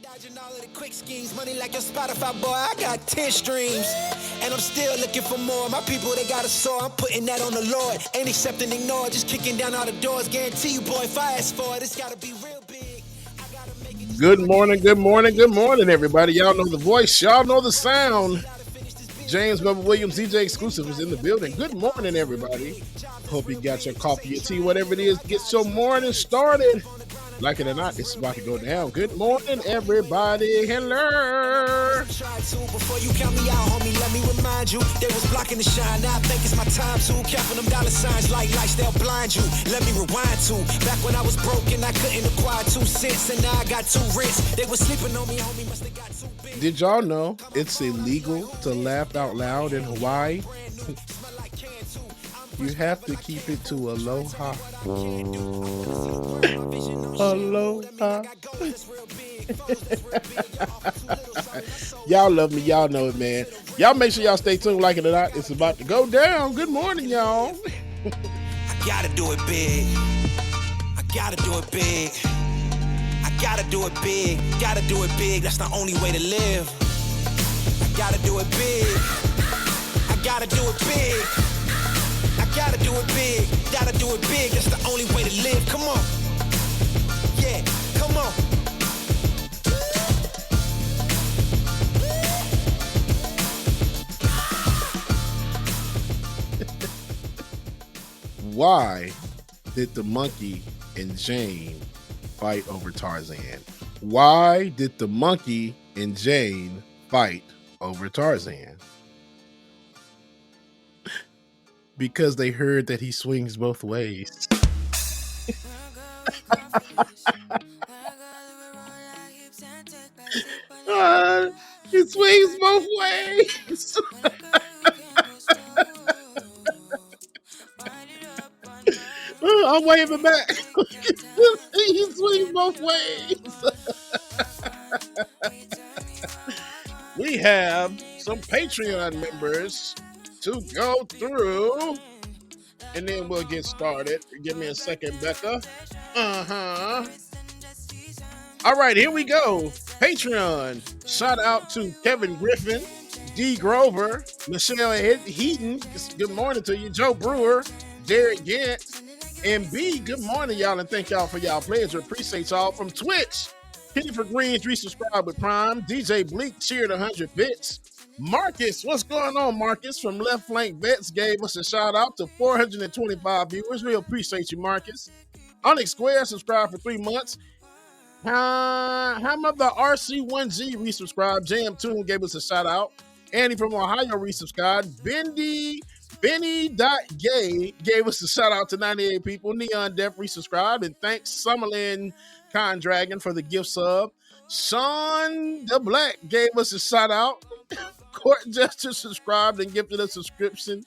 Dodging all of the quick schemes, money like your Spotify boy. I got 10 streams, and I'm still looking for more. My people, they got a soar. I'm putting that on the Lord. Ain't accepting, ignore, just kicking down all the doors. Guarantee you, boy, if I ask for it, it's gotta be real big. I gotta make it. Good morning, good morning, good morning, everybody. Y'all know the voice, y'all know the sound. James Bubba Williams, DJ Exclusive, is in the building. Good morning, everybody. Hope you got your coffee, your tea, whatever it is. Get your morning started. Like it or not, it's about to go down. Good morning, everybody. Hello. Try to before you count me out, homie. Let me remind you, they was blocking the shine. Now I think it's my time to counting them dollar signs like lights. They'll blind you. Let me rewind to back when I was broken. I couldn't acquire 2 cents, and now I got 2 rents. They was sleeping on me, homie. Must have got too big. Did y'all know it's illegal to laugh out loud in Hawaii? You have to keep it to aloha. Aloha. Y'all love me. Y'all know it, man. Y'all make sure y'all stay tuned. Like it or not, it's about to go down. Good morning, y'all. I gotta do it big. I gotta do it big. I gotta do it big. Gotta do it big. That's the only way to live. I gotta do it big. I gotta do it big. I gotta do it big. Gotta do it big. That's the only way to live. Come on. Yeah, come on. Why did the monkey and Jane fight over Tarzan? Why did the monkey and Jane fight over Tarzan? Because they heard that he swings both ways. He swings both ways. I'm waving back. He swings both ways. We have some Patreon members to go through, and then we'll get started. Give me a second, Becca. All right, here we go. Patreon. Shout out to Kevin Griffin, D. Grover, Michelle Heaton. Good morning to you. Joe Brewer, Derek Gant, and B. Good morning, y'all, and thank y'all for y'all pledge. Appreciate y'all. From Twitch, Penny for Greens, resubscribe with Prime. DJ Bleak cheered 100 bits. Marcus, what's going on, Marcus? From Left Flank Vets gave us a shout out to 425 viewers. We appreciate you, Marcus. Onyx Square subscribed for 3 months. How about the RC1G resubscribed? Jam Tune gave us a shout out. Andy from Ohio resubscribed. Benny.gay gave us a shout out to 98 people. Neon Def resubscribed. And thanks Summerlin Con Dragon for the gift sub. Sean the Black gave us a shout out. Court Jester subscribed and gifted a subscription.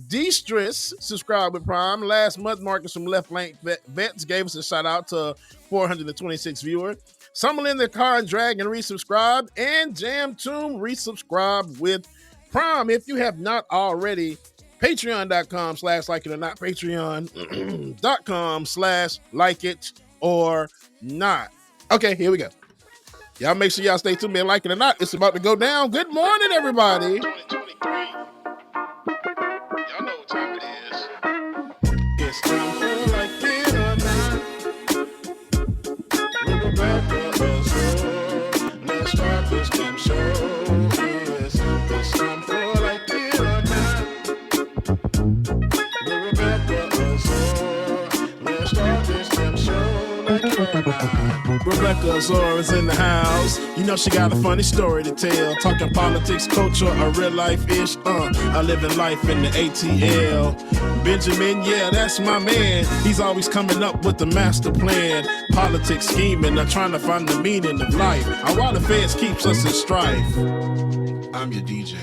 D-Stress subscribed with Prime. Last month, Marcus from Left Flank Vets gave us a shout out to 426 viewers. Summerlin the Con Dragon resubscribed. And Jam Tomb resubscribed with Prime. If you have not already, patreon.com/like it or not. Patreon.com/like it or not. Okay, here we go. Y'all make sure y'all stay tuned, man. Like it or not, it's about to go down. Good morning, everybody. 2023. Y'all know what time it is. It's time for Like It or Not. With Rebecca Azor. Let's start this damn show. It's time for Like It or Not. With Rebecca Azor. Let's start this damn show. Like it or not. Rebecca Azor is in the house. You know she got a funny story to tell. Talking politics, culture, a real life-ish. I live in life in the ATL. Benjamin, yeah, that's my man. He's always coming up with the master plan. Politics scheming, trying to find the meaning of life. While the feds keeps us in strife. I'm your DJ.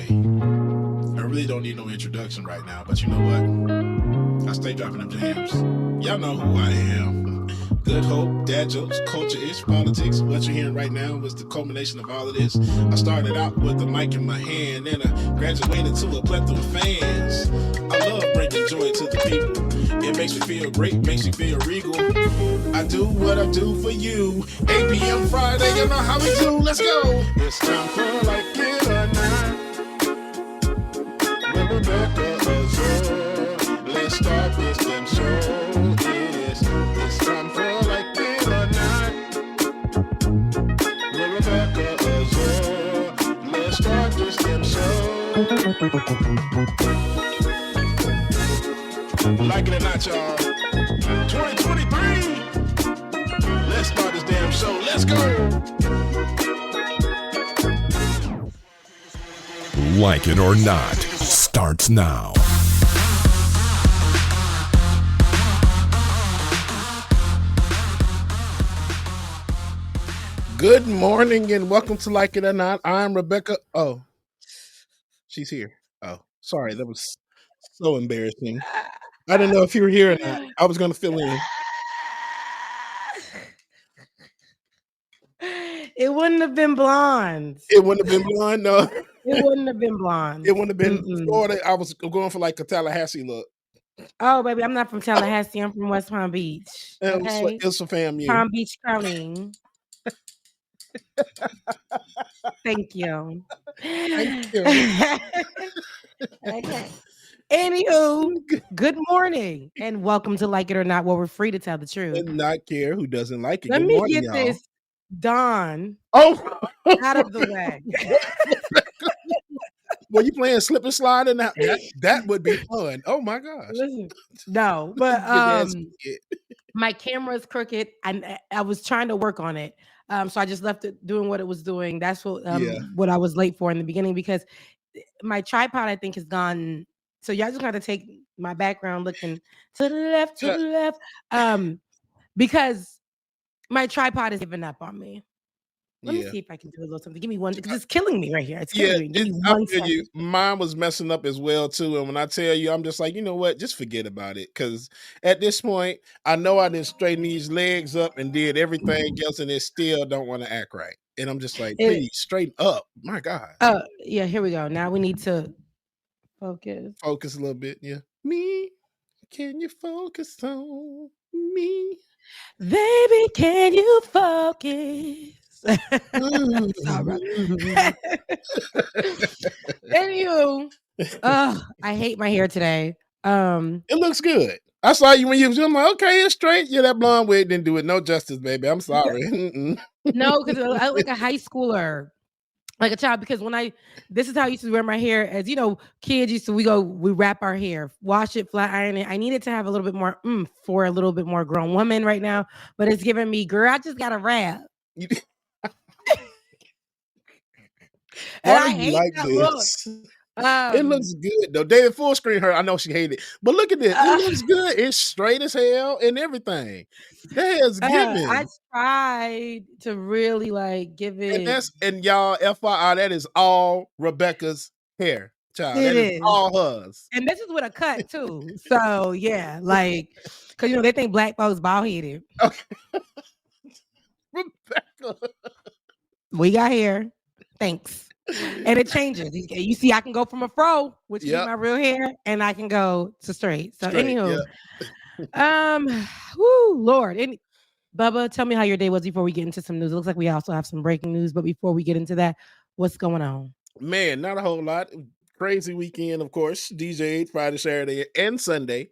I really don't need no introduction right now, but you know what? I stay dropping them jams. Y'all know who I am. Good hope, dad jokes, culture-ish, politics. What you're hearing right now was the culmination of all of this. I started out with the mic in my hand, and I graduated to a plethora of fans. I love bringing joy to the people. It makes me feel great, makes me feel regal. I do what I do for you. 8 p.m. Friday, you know how we do. Let's go. It's time for Like It or Not. With Rebecca Azor. Let's start this damn show. It's time for Like It or Not. With Rebecca Azor. Let's start this damn show. Like it or not, y'all. 2023. Let's start this damn show. Let's go. Like It or Not starts now. Good morning and welcome to Like It or Not. I'm Rebecca. Oh, she's here. Oh, sorry. That was so embarrassing. I didn't know if you were here or not. I was going to fill in. It wouldn't have been blonde. It wouldn't have been blonde, no. It wouldn't have been blonde. It wouldn't have been Florida. I was going for like a Tallahassee look. Oh, baby, I'm not from Tallahassee. I'm from West Palm Beach. Okay? It's a FAMU. Palm Beach County. Thank you. Thank you. Okay. Anywho, good morning and welcome to Like It or Not, where we're free to tell the truth. And not care who doesn't like it. Let Good me morning, get y'all. this Dawn out of the way. Well, you playing slip and slide and that would be fun. Oh my gosh. Listen, no, but my camera's crooked and I was trying to work on it. So I just left it doing what it was doing. That's what I was late for in the beginning because my tripod, I think, has gone. So y'all just got to take my background looking to the left, because my tripod is giving up on me. Let me see if I can do a little something. Give me one, because it's killing me right here. It's killing me. Give me one second. Mine was messing up as well too. And when I tell you, I'm just like, you know what? Just forget about it. Because at this point, I know I didn't straighten these legs up and did everything else, and it still don't want to act right. And I'm just like, please straighten up. My God. Yeah. Here we go. Now we need to focus a little bit. Yeah. Me. Can you focus on me? Baby, can you focus? Anywho, I hate my hair today. It looks good. I saw you when you was. I'm like, okay, it's straight. Yeah, that blonde wig didn't do it no justice, baby. I'm sorry. No, because I look like a high schooler, like a child. Because this is how I used to wear my hair. As you know, kids used to. We wrap our hair, wash it, flat iron it. I needed to have a little bit more for a little bit more grown woman right now, but it's giving me, girl, I just got to wrap. And I hate like that this. look. It looks good though. David Fullscreen her. I know she hated it, but look at this. It looks good. It's straight as hell and everything. That is giving. I tried to really give it. And y'all, FYI, that is all Rebecca's hair, child. That is all hers. And this is with a cut too. So yeah, because they think black folks bald headed. Okay. Rebecca, we got hair. Thanks. And it changes. You see, I can go from a fro, which is my real hair, and I can go to straight. So anywho, Lord. Bubba, tell me how your day was before we get into some news. It looks like we also have some breaking news, but before we get into that, what's going on? Man, not a whole lot. Crazy weekend, of course. DJ'd Friday, Saturday, and Sunday.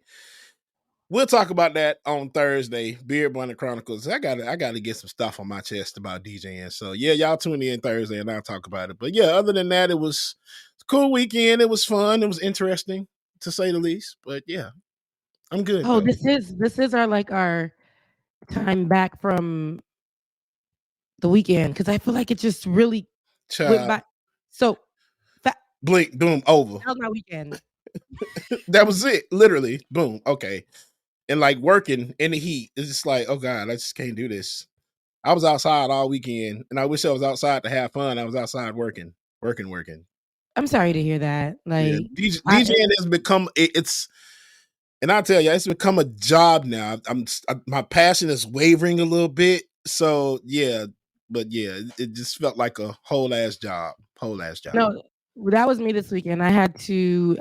We'll talk about that on Thursday. Beard Bunny Chronicles. I gotta get some stuff on my chest about DJing. So yeah, y'all tune in Thursday and I'll talk about it. But yeah, other than that, it was a cool weekend. It was fun. It was interesting to say the least. But yeah, I'm good. Oh, though. This is our time back from the weekend, because I feel like it just really went by. So blink, boom, over. That was my weekend. That was it. Literally, boom. Okay. And working in the heat, it's just like, oh God, I just can't do this. I was outside all weekend, and I wish I was outside to have fun. I was outside working. I'm sorry to hear that. DJing has become it's And I'll tell you, it's become a job now. My passion is wavering a little bit. So yeah, but yeah, it just felt like a whole ass job. No, that was me this weekend. I had to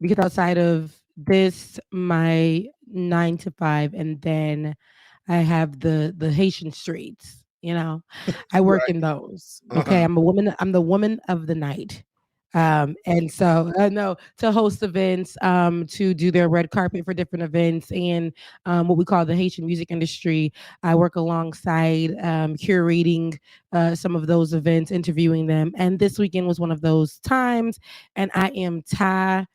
because outside of this, my 9 to 5, and then I have the Haitian streets. I work Right. in those. Okay, I'm a woman. I'm the woman of the night. And so no, to host events, to do their red carpet for different events, and what we call the Haitian music industry. I work alongside curating some of those events, interviewing them, and this weekend was one of those times, and I am tired,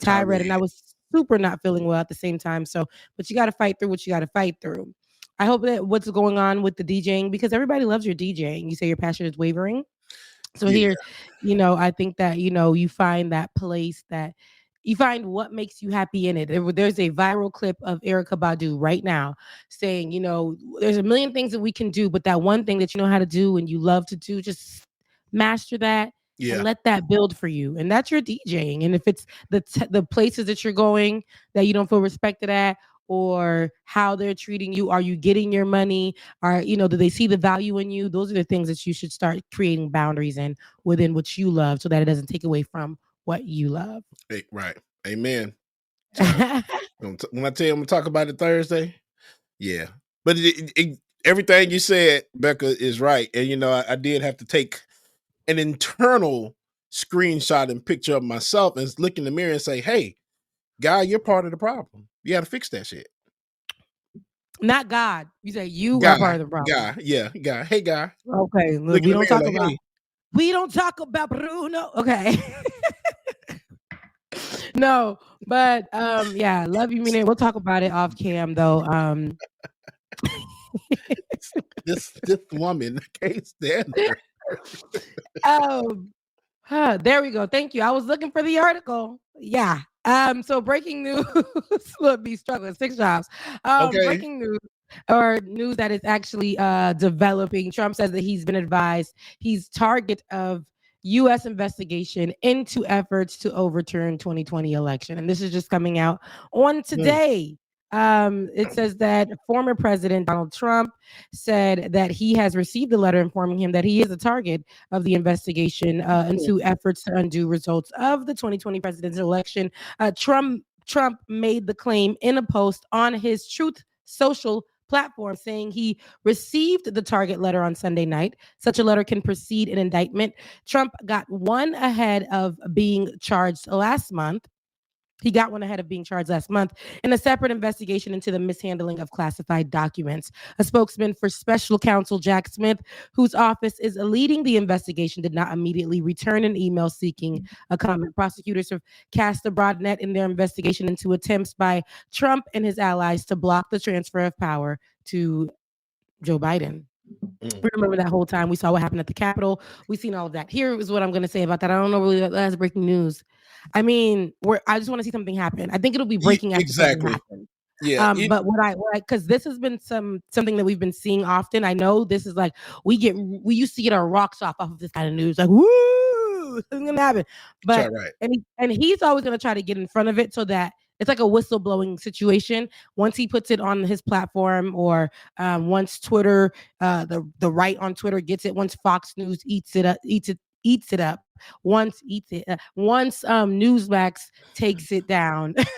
and I was super not feeling well at the same time. So, but you got to fight through what you got to fight through. I hope that what's going on with the DJing, because everybody loves your DJing. You say your passion is wavering. So Yeah. here, I think that, you find that place that you find what makes you happy in it. There's a viral clip of Erica Badu right now saying, there's a million things that we can do, but that one thing that you know how to do and you love to do, just master that and let that build for you. And that's your DJing. And if it's the places that you're going that you don't feel respected at, or how they're treating you, are you getting your money? Do they see the value in you? Those are the things that you should start creating boundaries in within what you love, so that it doesn't take away from what you love. Right. Amen. So, when I tell you I'm gonna talk about it Thursday, yeah. But everything you said, Becca, is right. And I did have to take an internal screenshot and picture of myself and look in the mirror and say, "Hey, guy, you're part of the problem. You got to fix that shit." Not God. You say you are part of the problem. Guy, yeah, guy. Hey, guy. Okay, look, we don't talk about Bruno. Okay. No, but yeah, love you, meaning we'll talk about it off cam though. This woman can't stand her. There we go. Thank you. I was looking for the article. Yeah. So breaking news. Look, be struggling 6 jobs. Breaking news, or news that is actually developing. Trump says that he's been advised he's target of U.S. investigation into efforts to overturn 2020 election. And this is just coming out on today. It says that former President Donald Trump said that he has received a letter informing him that he is a target of the investigation into efforts to undo results of the 2020 presidential election. Trump made the claim in a post on his Truth Social platform, saying he received the target letter on Sunday night. Such a letter can precede an indictment. Trump got one ahead of being charged last month. He got one ahead of being charged last month in a separate investigation into the mishandling of classified documents. A spokesman for special counsel Jack Smith, whose office is leading the investigation, did not immediately return an email seeking a comment. Prosecutors have cast a broad net in their investigation into attempts by Trump and his allies to block the transfer of power to Joe Biden. We remember that whole time. We saw what happened at the Capitol. We've seen all of that. Here is what I'm going to say about that. I don't know really that's breaking news. I mean, I just want to see something happen. I think it'll be breaking after something happens. Yeah. But because this has been something that we've been seeing often. I know this is like we used to get our rocks off of this kind of news. Like, woo, something's gonna happen. But and he's always gonna try to get in front of it so that it's like a whistleblowing situation. Once he puts it on his platform, or once Twitter, the right on Twitter gets it, once Fox News eats it up, once Newsmax takes it down. What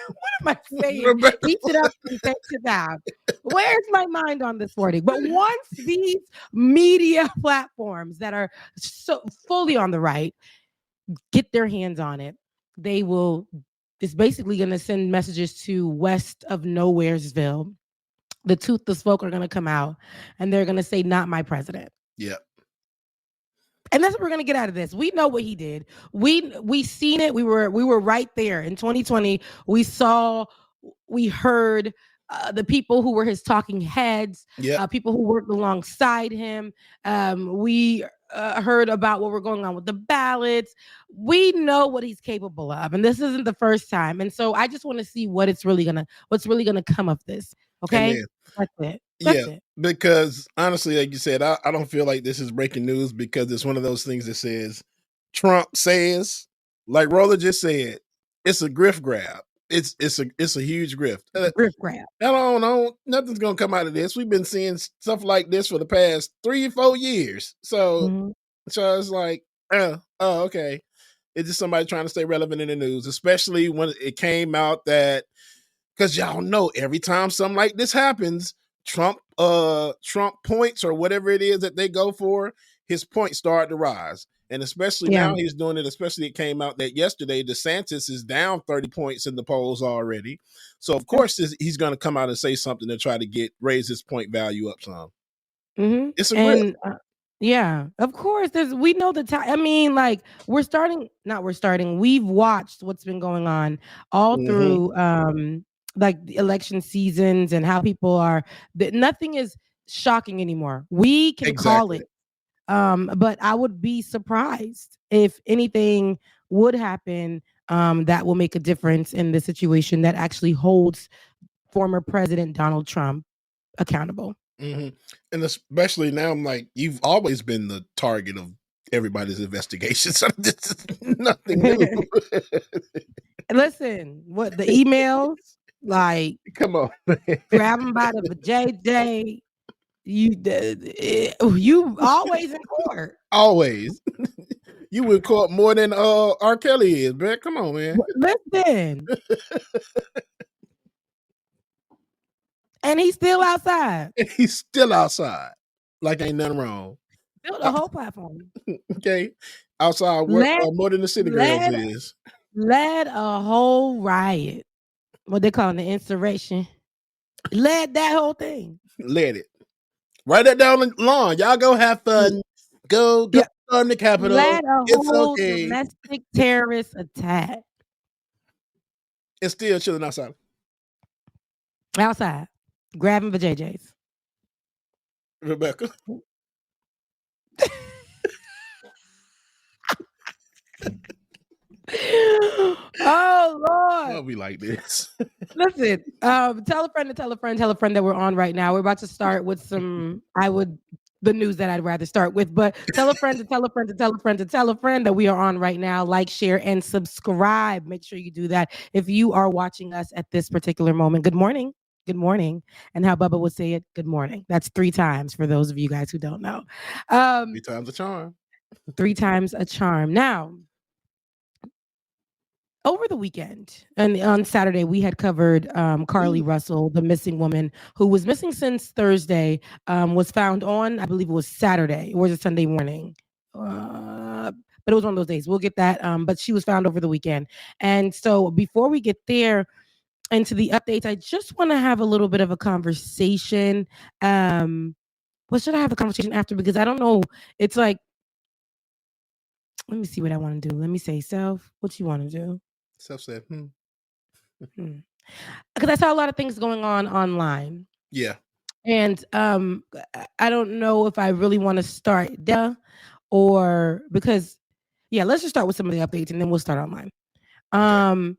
am I saying? Eats it up and takes it down. Where's my mind on this wording? But once these media platforms that are so fully on the right get their hands on it, they will. It's basically going to send messages to west of Nowheresville. The toothless folk are going to come out and they're going to say, "Not my president." Yeah. And that's what we're going to get out of this. We know what he did. We seen it. We were right there in 2020. We heard the people who were his talking heads, people who worked alongside him. We heard about what were going on with the ballots. We know what he's capable of, and this isn't the first time. And so I just want to see what's really gonna come of this. Okay, Amen. That's it. Because honestly, like you said, I don't feel like this is breaking news, because it's one of those things that says Trump says, like Roller just said, it's a grift grab. It's a huge grift. Grift grab. I don't know. Nothing's gonna come out of this. We've been seeing stuff like this for the past 3-4 years. So it's like, okay. It's just somebody trying to stay relevant in the news, especially when it came out that, because y'all know every time something like this happens, Trump points or whatever it is that they go for, his points start to rise. And especially now he's doing it, especially it came out that yesterday DeSantis is down 30 points in the polls already. So of course he's going to come out and say something to try to raise his point value up some. It's a grip. Yeah, of course. We know the time. I mean, like we've watched what's been going on all through like the election seasons and how people are. Nothing is shocking anymore. We can call it. But I would be surprised if anything would happen that will make a difference in the situation that actually holds former President Donald Trump accountable. And especially now, I'm like, you've always been the target of everybody's investigation. So this is nothing new. Listen, what the emails? Like, come on, grab them by the JJ. You always in court. Always. You in court more than R. Carlee is, man. Come on, man. Listen. And he's still outside. Like ain't nothing wrong. Built a whole platform. Okay. Outside more than the city girls is. Led a whole riot. What they call the insurrection. Led that whole thing. Led it. Write that down the lawn. Y'all go have fun. Go on the Capitol. Led a whole domestic terrorist attack. It's still chilling outside. Outside. Grabbing the JJs. Rebecca. Oh Lord. I'll be like this. Listen, tell a friend that we're on right now. We're about to start with the news that I'd rather start with, but tell a friend that we are on right now. Like, share, and subscribe. Make sure you do that if you are watching us at this particular moment. Good morning. Good morning. And how Bubba would say it, good morning. That's 3 times for those of you guys who don't know. 3 times a charm. 3 times a charm. Now, over the weekend and on Saturday, we had covered Carlee Russell, the missing woman who was missing since Thursday, was found on, I believe it was Saturday, or was it Sunday morning? But it was one of those days. We'll get that. But she was found over the weekend. And so before we get there into the updates, I just want to have a little bit of a conversation. What should I have a conversation after? Because I don't know. It's like, let me see what I want to do. Let me say, Self, what you want to do? Self said, Because I saw a lot of things going on online. Yeah. And I don't know if I really want to start there or because, let's just start with some of the updates and then we'll start online. Okay.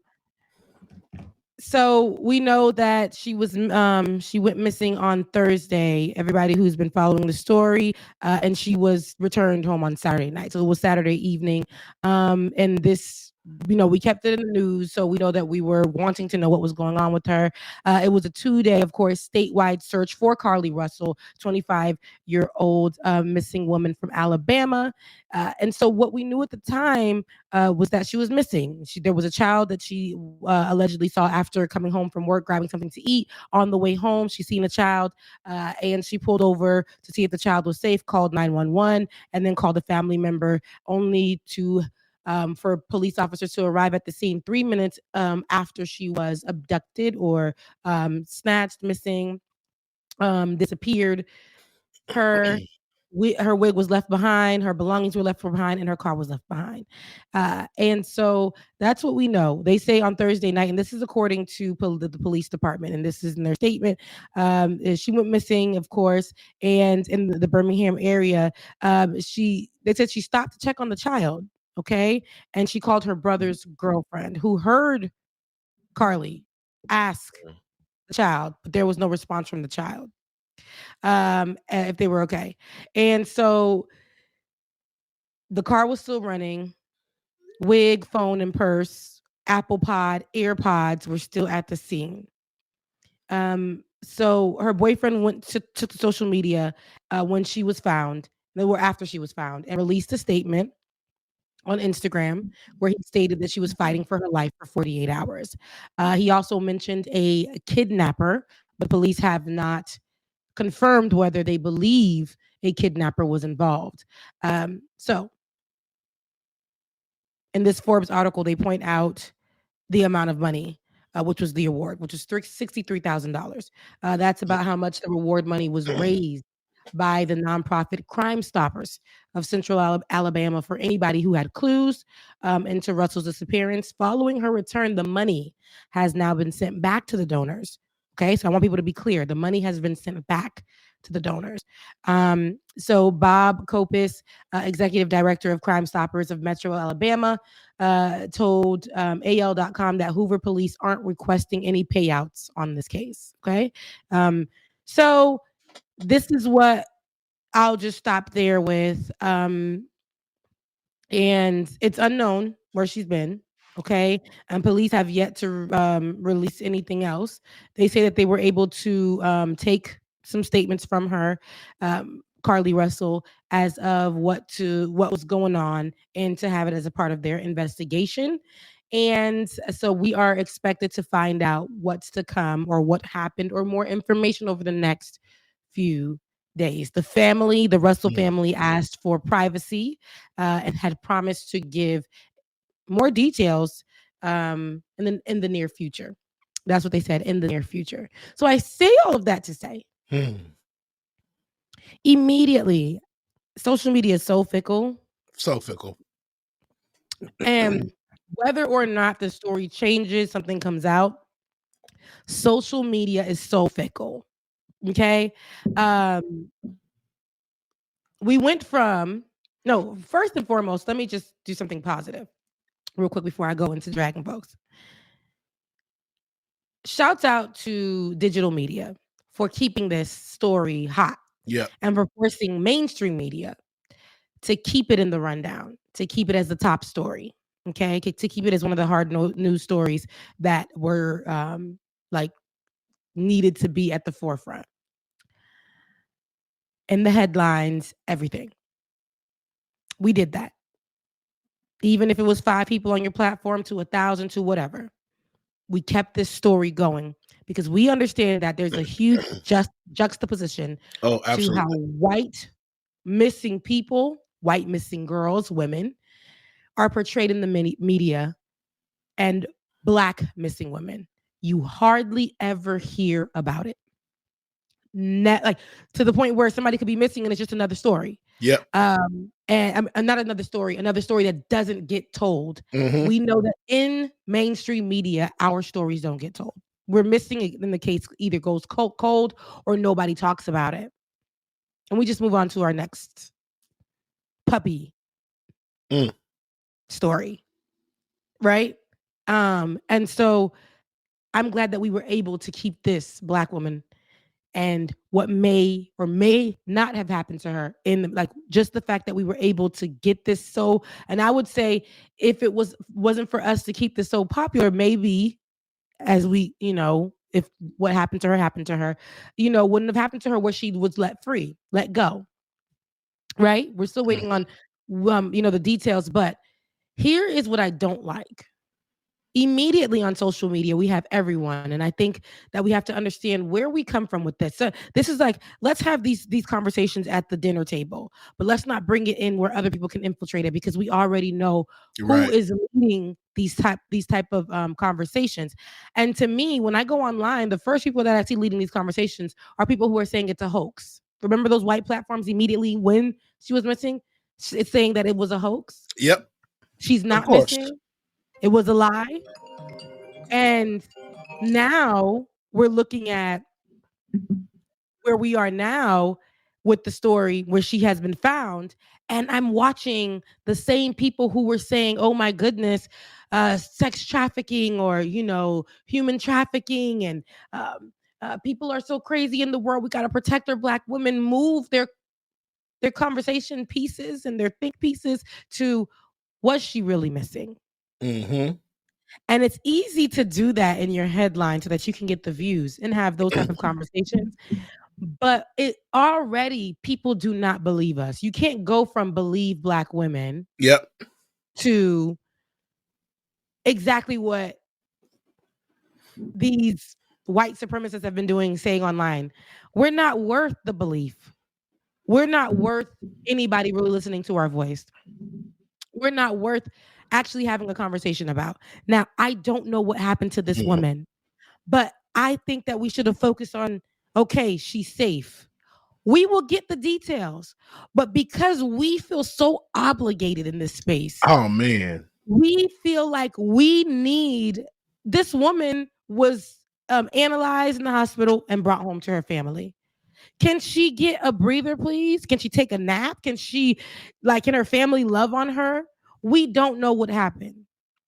So we know that she went missing on Thursday. Everybody who's been following the story, and she was returned home on Saturday night. So it was Saturday evening. And this, we kept it in the news, so we know that we were wanting to know what was going on with her. It was a 2-day, of course, statewide search for Carlee Russell, 25-year-old missing woman from Alabama. And so what we knew at the time was that she was missing. There was a child that she allegedly saw after coming home from work, grabbing something to eat. On the way home, she seen a child, and she pulled over to see if the child was safe, called 911, and then called a family member, only to for police officers to arrive at the scene 3 minutes after she was abducted or snatched, missing, disappeared. Her wig was left behind, her belongings were left behind, and her car was left behind. And so that's what we know. They say on Thursday night, and this is according to the police department, and this is in their statement, she went missing, of course, and in the Birmingham area, they said she stopped to check on the child, okay? And she called her brother's girlfriend, who heard Carlee ask the child, but there was no response from the child. If they were okay. And so the car was still running, wig, phone, and purse Apple Pod, AirPods were still at the scene. So her boyfriend went to social media when she was found, or after she was found, and released a statement on Instagram where he stated that she was fighting for her life for 48 hours. He also mentioned a kidnapper, but police have not confirmed whether they believe a kidnapper was involved. So in this Forbes article, they point out the amount of money, which was the award, which was $63,000. That's about how much the reward money was raised by the nonprofit Crime Stoppers of Central Alabama for anybody who had clues into Russell's disappearance. Following her return, the money has now been sent back to the donors. Okay, so I want people to be clear. The money has been sent back to the donors. So Bob Copus, executive director of Crime Stoppers of Metro Alabama, told AL.com that Hoover police aren't requesting any payouts on this case. Okay. So this is what I'll just stop there with. And it's unknown where she's been. Okay. And police have yet to release anything else. They say that they were able to take some statements from her, Carlee Russell, as of what was going on, and to have it as a part of their investigation. And so we are expected to find out what's to come, or what happened, or more information over the next few days. The Russell family, asked for privacy and had promised to give more details in the near future. That's what they said, in the near future. So I say all of that to say, immediately, social media is so fickle. So fickle. And whether or not the story changes, something comes out, social media is so fickle. Okay. We went from, no, first and foremost, let me just do something positive real quick before I go into Dragon folks. Shouts out to digital media for keeping this story hot. Yeah. And for forcing mainstream media to keep it in the rundown, to keep it as the top story. Okay. To keep it as one of the hard news stories that were needed to be at the forefront. In the headlines, everything. We did that. Even if it was 5 people on your platform to 1,000 to whatever, we kept this story going because we understand that there's a huge juxtaposition to how white missing people, white missing girls, women, are portrayed in the media, and Black missing women. You hardly ever hear about it. To the point where somebody could be missing and it's just another story. Yeah. And not another story that doesn't get told. We know that in mainstream media, our stories don't get told. We're missing it, in the case either goes cold or nobody talks about it. And we just move on to our next puppy story. Right? And so I'm glad that we were able to keep this Black woman and what may or may not have happened to her, in just the fact that we were able to get this so, and I would say if it wasn't for us to keep this so popular, maybe as we, if what happened to her, wouldn't have happened to her where she was let go. Right? We're still waiting on, the details, but here is what I don't like. Immediately on social media, we have everyone. And I think that we have to understand where we come from with this. So this is let's have these conversations at the dinner table, but let's not bring it in where other people can infiltrate it, because we already know who is leading these type of conversations. And to me, when I go online, the first people that I see leading these conversations are people who are saying it's a hoax. Remember those white platforms immediately when she was missing? It's saying that it was a hoax. Yep. She's not missing. It was a lie. And now we're looking at where we are now with the story where she has been found. And I'm watching the same people who were saying, oh my goodness, sex trafficking or, human trafficking. And people are so crazy in the world. We got to protect our Black women, move their conversation pieces and their think pieces to, was she really missing? And it's easy to do that in your headline so that you can get the views and have those type of conversations. But it already, people do not believe us. You can't go from believe Black women to exactly what these white supremacists have been doing, saying online. We're not worth the belief. We're not worth anybody really listening to our voice. We're not worth actually having a conversation about. Now, I don't know what happened to this woman, but I think that we should have focused on, okay, she's safe. We will get the details, but because we feel so obligated in this space. Oh, man. We feel like we need, this woman was analyzed in the hospital and brought home to her family. Can she get a breather, please? Can she take a nap? Can her family love on her? We don't know what happened.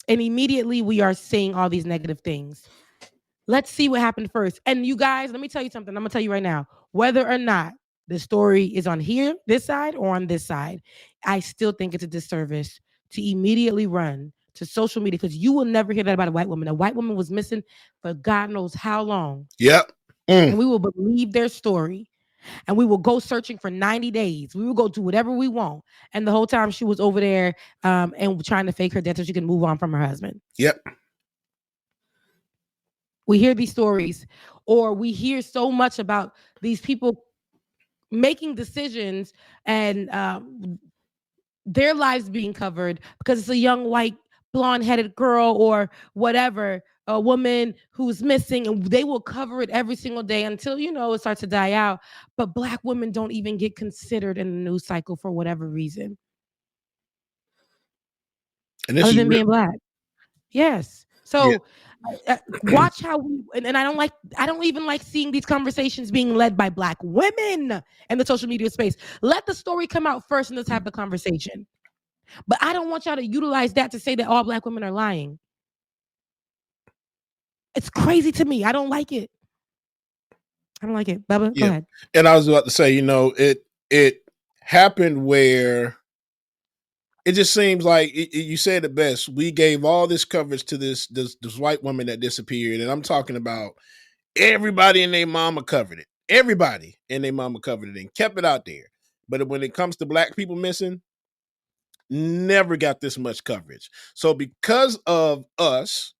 And immediately we are saying all these negative things. Let's see what happened first. And you guys, let me tell you something. I'm going to tell you right now, whether or not the story is on here, this side, or on this side, I still think it's a disservice to immediately run to social media, because you will never hear that about a white woman. A white woman was missing for God knows how long. And we will believe their story. And we will go searching for 90 days. We will go do whatever we want. And the whole time she was over there and trying to fake her death so she can move on from her husband. We hear these stories, or we hear so much about these people making decisions and their lives being covered because it's a young white blonde-headed girl or whatever, a woman who's missing, and they will cover it every single day until, it starts to die out. But Black women don't even get considered in the news cycle for whatever reason. And other than being Black. Yes. So watch how and I don't even like seeing these conversations being led by Black women in the social media space. Let the story come out first and let's have the conversation. But I don't want y'all to utilize that to say that all Black women are lying. It's crazy to me. I don't like it. Bubba, go ahead. And I was about to say, it happened where it just seems like you said it best. We gave all this coverage to this white woman that disappeared. And I'm talking about everybody and their mama covered it. Everybody and their mama covered it and kept it out there. But when it comes to Black people missing, never got this much coverage. So because of us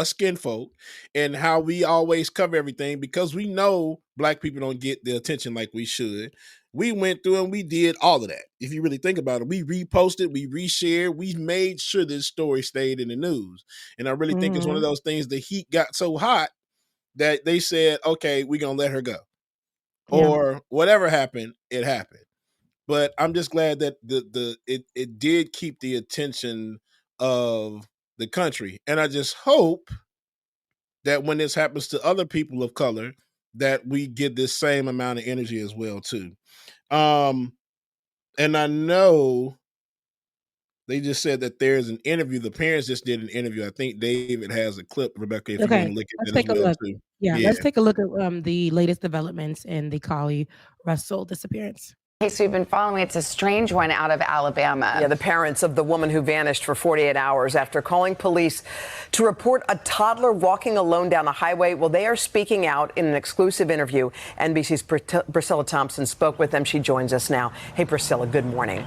skin folk, and how we always cover everything, because we know Black people don't get the attention like we should, we went through and we did all of that. If you really think about it, we reposted, we reshared, we made sure this story stayed in the news. And I really think it's one of those things, the heat got so hot that they said, okay, we're going to let her go. Or whatever happened, it happened. But I'm just glad that it did keep the attention of the country. And I just hope that when this happens to other people of color, that we get this same amount of energy as well too. And I know they just said that there's an interview. The parents just did an interview. I think David has a clip, Rebecca, if you want to look at that as well too. Yeah, let's take a look at the latest developments in the Carlee Russell disappearance. Case we've been following, it's a strange one out of Alabama. Yeah, the parents of the woman who vanished for 48 hours after calling police to report a toddler walking alone down the highway. Well, they are speaking out in an exclusive interview. NBC's Priscilla Thompson spoke with them. She joins us now. Hey, Priscilla, good morning.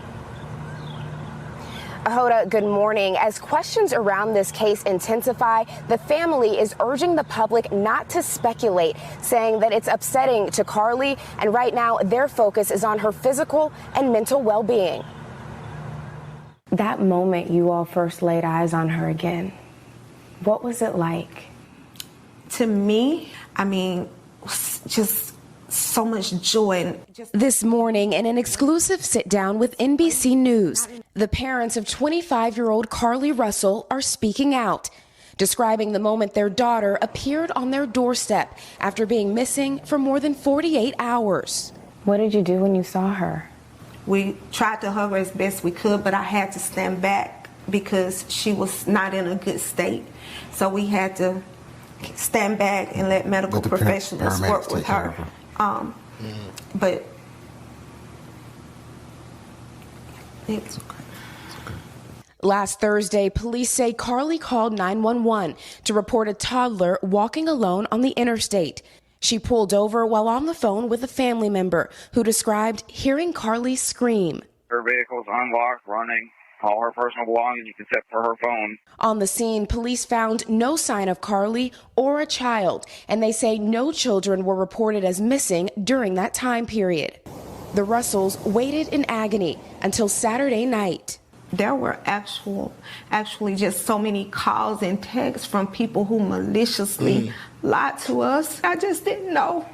Hoda, good morning. As questions around this case intensify, the family is urging the public not to speculate, saying that it's upsetting to Carlee, and right now their focus is on her physical and mental well-being. That moment you all first laid eyes on her again, what was it like? To me, just so much joy. This morning, in an exclusive sit-down with NBC News, the parents of 25-year-old Carlee Russell are speaking out, describing the moment their daughter appeared on their doorstep after being missing for more than 48 hours. What did you do when you saw her? We tried to hug her as best we could, but I had to stand back because she was not in a good state. So we had to stand back and let medical professionals work with her. But it's okay. Last Thursday, police say Carlee called 911 to report a toddler walking alone on the interstate. She pulled over while on the phone with a family member who described hearing Carlee scream. Her vehicle's unlocked, running. All her personal belongings except for her phone. On the scene, police found no sign of Carlee or a child, and they say no children were reported as missing during that time period. The Russells waited in agony until Saturday night. There were actually just so many calls and texts from people who maliciously lied to us. I just didn't know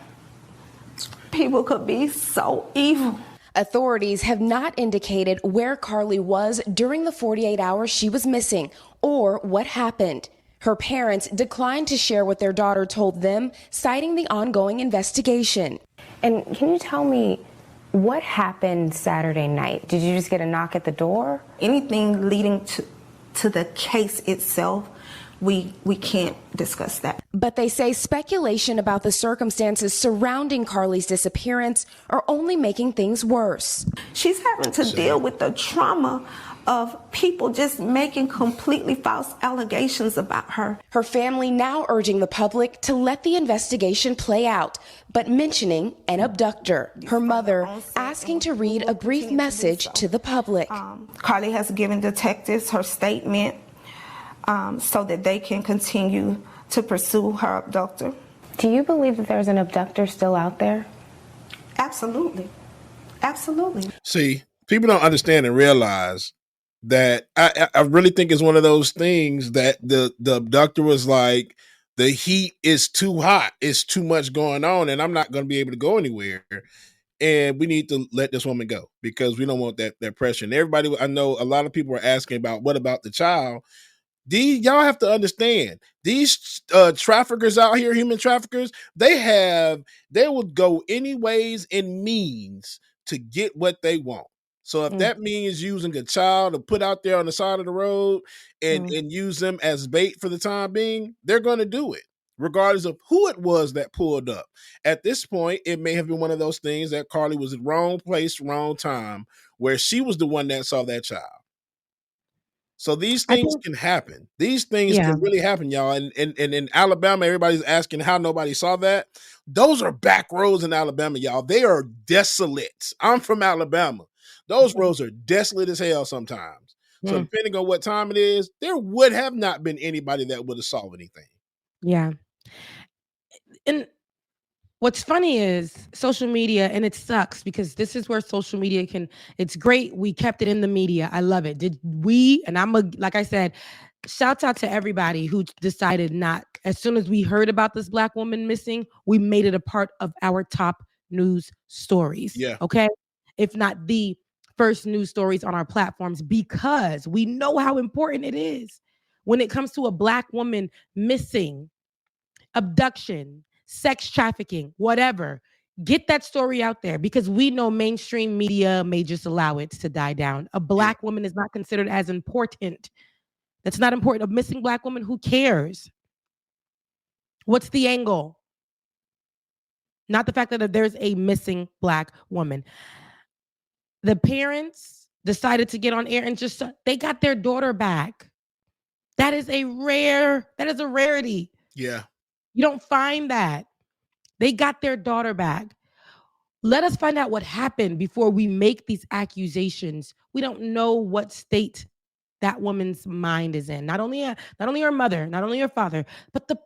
people could be so evil. Authorities have not indicated where Carlee was during the 48 hours she was missing or what happened. Her parents declined to share what their daughter told them, citing the ongoing investigation. And can you tell me what happened Saturday night? Did you just get a knock at the door? Anything leading to the case itself, we can't discuss that. But they say speculation about the circumstances surrounding Carlee's disappearance are only making things worse. She's having to deal with the trauma of people just making completely false allegations about her. Her family now urging the public to let the investigation play out, but mentioning an abductor. Her mother asking to read a brief message to the public. Carlee has given detectives her statement so that they can continue to pursue her abductor. Do you believe that there's an abductor still out there? Absolutely. Absolutely. See, people don't understand and realize that I really think it's one of those things that the abductor was like, the heat is too hot. It's too much going on, and I'm not going to be able to go anywhere. And we need to let this woman go because we don't want that pressure. And everybody, I know a lot of people are asking about, what about the child? Y'all have to understand, these traffickers out here, human traffickers, they would go any ways and means to get what they want. So if that means using a child to put out there on the side of the road and use them as bait for the time being, they're going to do it, regardless of who it was that pulled up. At this point, it may have been one of those things that Carlee was at wrong place, wrong time, where she was the one that saw that child. So these things can happen. These things can really happen, y'all. And in Alabama, everybody's asking how nobody saw that. Those are back roads in Alabama, y'all. They are desolate. I'm from Alabama. Those roads are desolate as hell sometimes. So depending on what time it is, there would have not been anybody that would have saw anything. Yeah. And what's funny is social media, and it sucks because this is where social media it's great. We kept it in the media. I love it. Like I said, shouts out to everybody who decided not, as soon as we heard about this Black woman missing, we made it a part of our top news stories. Yeah. Okay. If not the first news stories on our platforms, because we know how important it is when it comes to a Black woman missing, abduction, sex trafficking, whatever. Get that story out there because we know mainstream media may just allow it to die down. A Black woman is not considered as important. That's not important. A missing Black woman, who cares? What's the angle? Not the fact that there's a missing Black woman. The parents decided to get on air and they got their daughter back. That is a rarity. Yeah. You don't find that. They got their daughter back. Let us find out what happened before we make these accusations. We don't know what state that woman's mind is in. Not only her mother, not only her father, but the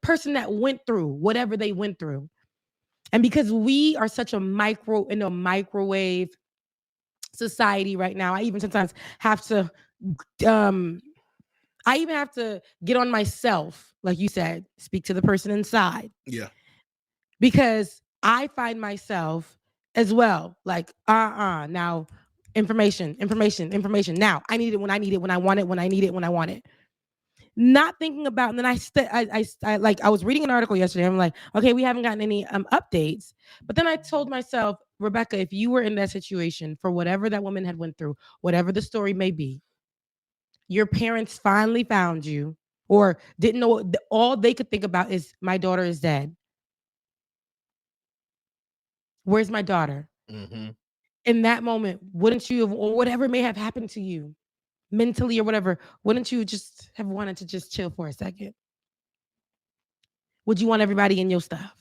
person that went through whatever they went through. And because we are such a microwave society right now, I even sometimes have to get on myself, like you said, speak to the person inside. Yeah. Because I find myself as well, like, now information. Now I need it when I need it, when I want it, when I need it, when I want it. Not thinking about, and then I was reading an article yesterday. I'm like, okay, we haven't gotten any updates. But then I told myself, Rebecca, if you were in that situation for whatever that woman had went through, whatever the story may be, your parents finally found you or didn't know, all they could think about is my daughter is dead. Where's my daughter? Mm-hmm. In that moment, wouldn't you have, or whatever may have happened to you, mentally or whatever, wouldn't you just have wanted to just chill for a second? Would you want everybody in your stuff?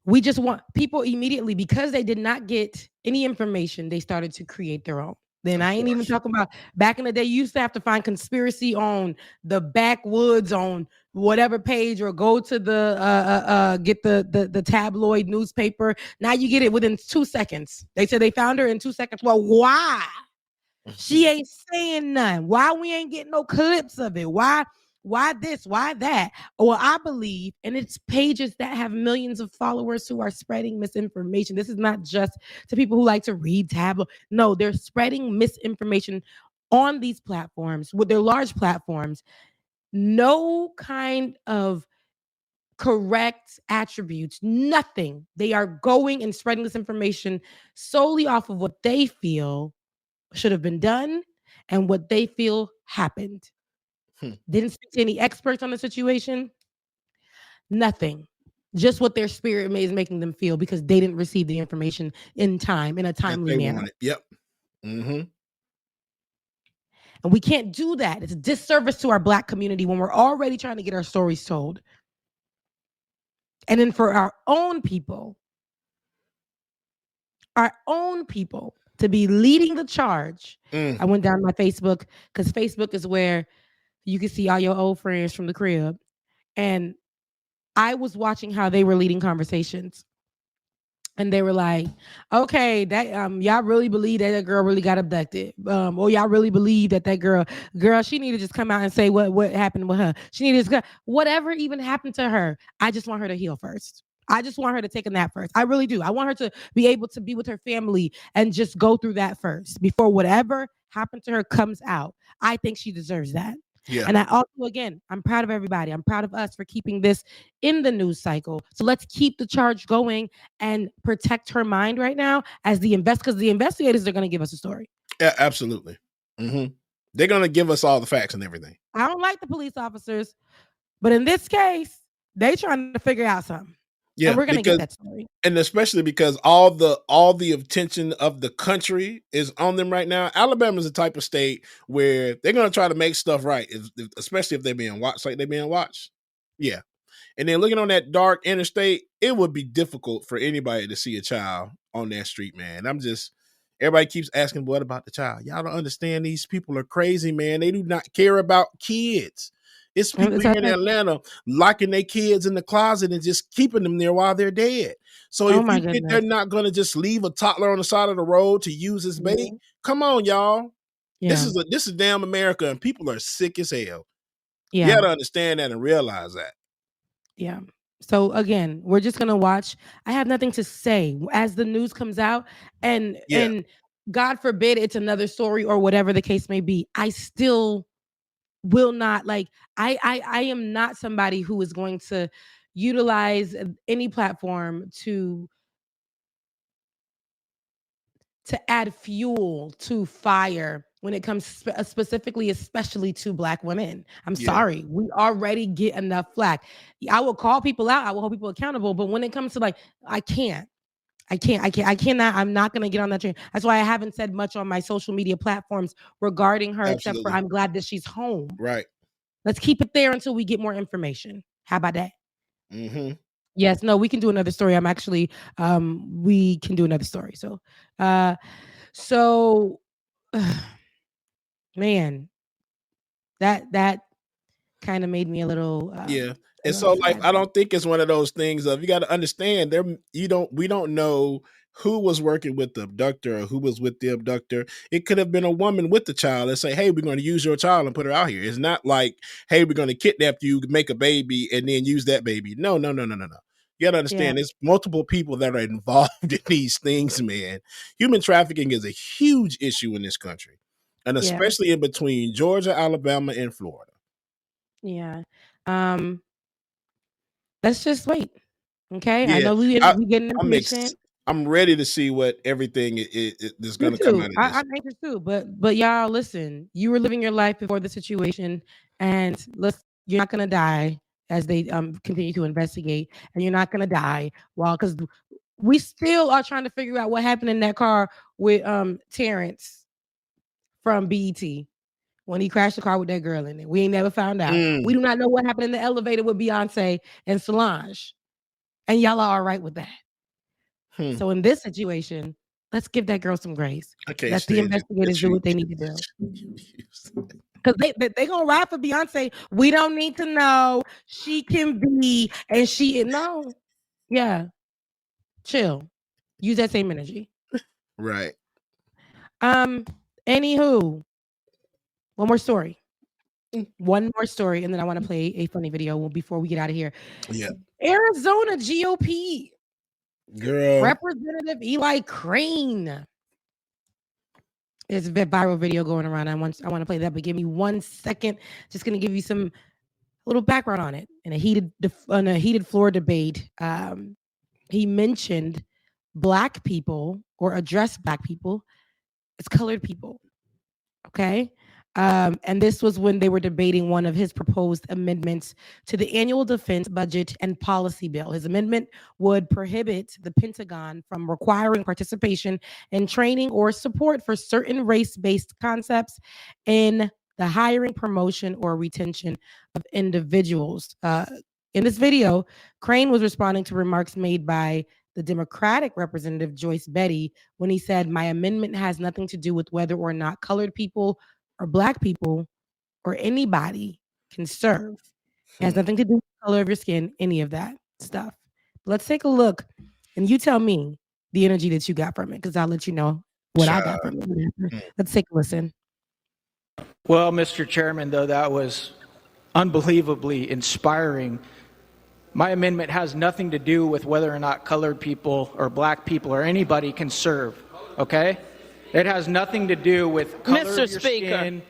We just want people immediately, because they did not get any information, they started to create their own. Then I ain't even talking about back in the day, you used to have to find conspiracy on the backwoods on whatever page, or go to the get the tabloid newspaper. Now you get it within 2 seconds. They said they found her in 2 seconds. Well, why? She ain't saying nothing. Why we ain't getting no clips of it? Why this? Why that? Well, I believe, and it's pages that have millions of followers who are spreading misinformation. This is not just to people who like to read tabloid. No, they're spreading misinformation on these platforms with their large platforms. No kind of correct attributes, nothing. They are going and spreading this information solely off of what they feel should have been done and what they feel happened. Didn't speak to any experts on the situation. Nothing. Just what their spirit is making them feel, because they didn't receive the information in time, in a timely manner. Yep. Mm-hmm. And we can't do that. It's a disservice to our Black community when we're already trying to get our stories told. And then for our own people to be leading the charge. I went down my Facebook, because Facebook is where you can see all your old friends from the crib. And I was watching how they were leading conversations. And they were like, okay, that y'all really believe that girl really got abducted. Or y'all really believe that girl, she needed to just come out and say what happened with her. She needed to, whatever even happened to her, I just want her to heal first. I just want her to take a nap first. I really do. I want her to be able to be with her family and just go through that first before whatever happened to her comes out. I think she deserves that. Yeah. And I also, again, I'm proud of everybody. I'm proud of us for keeping this in the news cycle. So let's keep the charge going and protect her mind right now as because the investigators are going to give us a story. Yeah, absolutely. Mm-hmm. They're going to give us all the facts and everything. I don't like the police officers, but in this case, they trying to figure out something. Yeah, and we're going to get that story. And especially because all the attention of the country is on them right now. Alabama's the type of state where they're going to try to make stuff right, especially if they're being watched like they're being watched. Yeah. And then looking on that dark interstate, it would be difficult for anybody to see a child on that street, man. Everybody keeps asking, what about the child? Y'all don't understand. These people are crazy, man. They do not care about kids. It's people here in Atlanta locking their kids in the closet and just keeping them there while they're dead. So if you think they're not going to just leave a toddler on the side of the road to use as bait, come on, y'all. Yeah. This is damn America, and people are sick as hell. Yeah. You got to understand that and realize that. Yeah. So again, we're just going to watch. I have nothing to say as the news comes out, and God forbid it's another story or whatever the case may be. I still will not, like, I am not somebody who is going to utilize any platform to add fuel to fire when it comes specifically, especially to Black women. I'm sorry. We already get enough flack. I will call people out. I will hold people accountable. But when it comes to, like, I cannot. I'm not going to get on that train. That's why I haven't said much on my social media platforms regarding her, except for I'm glad that she's home. Right. Let's keep it there until we get more information. How about that? Mm-hmm. Yes, no, we can do another story. I'm actually, we can do another story. So, man, that kind of made me a little. Yeah. And so, like, I don't think it's one of those things of, you got to understand we don't know who was working with the abductor or who was with the abductor. It could have been a woman with the child and say, hey, we're going to use your child and put her out here. It's not like, hey, we're going to kidnap you, make a baby, and then use that baby. No. You got to understand, there's multiple people that are involved in these things, man. Human trafficking is a huge issue in this country, and especially in between Georgia, Alabama, and Florida. Yeah. Let's just wait. Okay. Yeah. I know we getting information. I'm ready to see what everything is going to come out of this. I'm anxious too. But y'all, listen, you were living your life before the situation, and you're not going to die as they continue to investigate, and you're not going to die because we still are trying to figure out what happened in that car with Terrence from BET when he crashed the car with that girl in it. We ain't never found out. We do not know what happened in the elevator with Beyonce and Solange. And y'all are all right with that. So in this situation, let's give that girl some grace. Let the investigators do what they need to do. Because they gonna ride for Beyonce. We don't need to know. She can be, and she no. Yeah. Chill. Use that same energy. Right. Anywho, one more story. One more story, and then I want to play a funny video before we get out of here. Yeah. Arizona GOP. Girl. Representative Eli Crane. There's a viral video going around. I want to play that, but give me 1 second. Just going to give you some little background on it. In a heated floor debate, he mentioned Black people or addressed Black people as colored people. Okay. And this was when they were debating one of his proposed amendments to the annual defense budget and policy bill. His amendment would prohibit the Pentagon from requiring participation in training or support for certain race-based concepts in the hiring, promotion, or retention of individuals. In this video, Crane was responding to remarks made by the Democratic Representative Joyce Betty when he said, "My amendment has nothing to do with whether or not colored people or Black people or anybody can serve. It has nothing to do with the color of your skin, any of that stuff." Let's take a look, and you tell me the energy that you got from it, because I'll let you know what I got from it. Let's take a listen. Well, Mr. Chairman, though that was unbelievably inspiring, my amendment has nothing to do with whether or not colored people or Black people or anybody can serve, okay? It has nothing to do with color of your skin,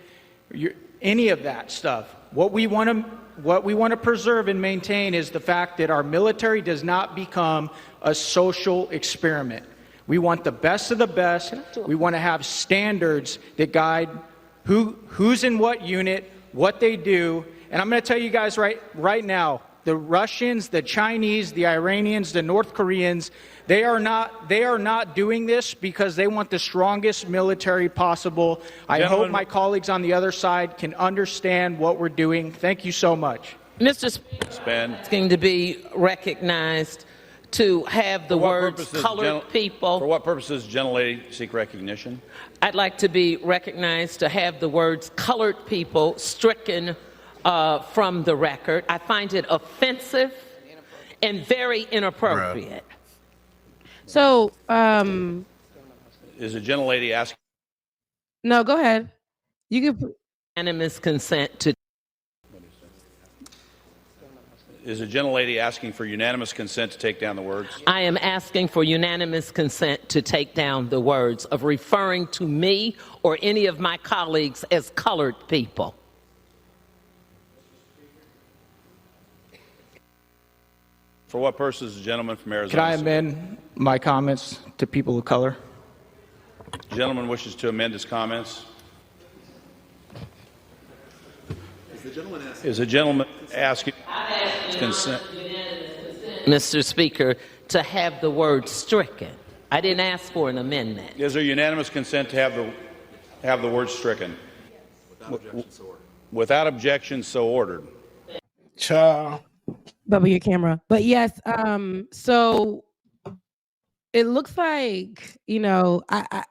any of that stuff. What we want to preserve and maintain is the fact that our military does not become a social experiment. We want the best of the best. We want to have standards that guide who's in what unit, what they do. And I'm going to tell you guys right now, the Russians, the Chinese, the Iranians, the North Koreans, they are not doing this because they want the strongest military possible. I hope my colleagues on the other side can understand what we're doing. Thank you so much. Mr. Speaker, it's going to be recognized to have the words colored people. For what purposes, gentlelady, seek recognition? I'd like to be recognized to have the words colored people stricken from the record. I find it offensive and very inappropriate. So, is the gentlelady asking? No, go ahead. You can. Unanimous consent to. Is the gentlelady asking for unanimous consent to take down the words? I am asking for unanimous consent to take down the words of referring to me or any of my colleagues as colored people. For what purposes, the gentleman from Arizona? Can I amend my comments to people of color? The gentleman wishes to amend his comments. Is the gentleman asking consent? Mr. Speaker, to have the word stricken. I didn't ask for an amendment. Is there unanimous consent to have the word stricken? Without objection, so ordered. Bubble your camera. But yes, so it looks like, I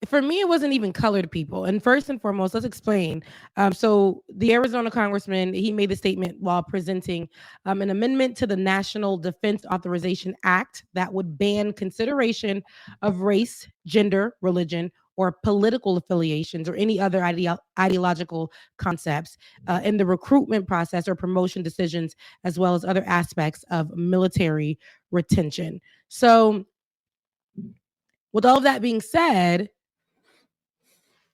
for me, it wasn't even colored people. And first and foremost, let's explain. So the Arizona congressman, he made the statement while presenting an amendment to the National Defense Authorization Act that would ban consideration of race, gender, religion, or political affiliations or any other ideological concepts in the recruitment process or promotion decisions, as well as other aspects of military retention. So with all of that being said,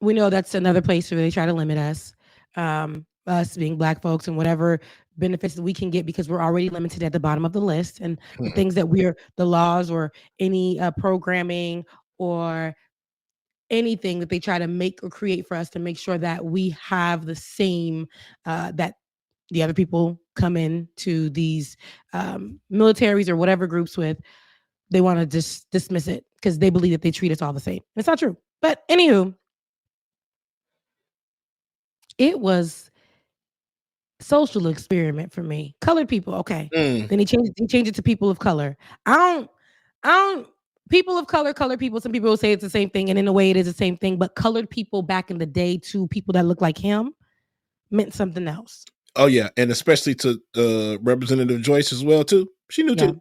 we know that's another place where they try to limit us, us being Black folks and whatever benefits that we can get because we're already limited at the bottom of the list. And the things that the laws or any programming or anything that they try to make or create for us to make sure that we have the same, that the other people come in to these militaries or whatever groups with, they want to just dismiss it because they believe that they treat us all the same. It's not true. But anywho, It was social experiment for me. Colored people, okay. Then he changed it to people of color. I don't people of color, colored people, some people will say it's the same thing, and in a way it is the same thing, but colored people back in the day to people that look like him meant something else. Oh yeah, and especially to Representative Joyce as well too. She knew too.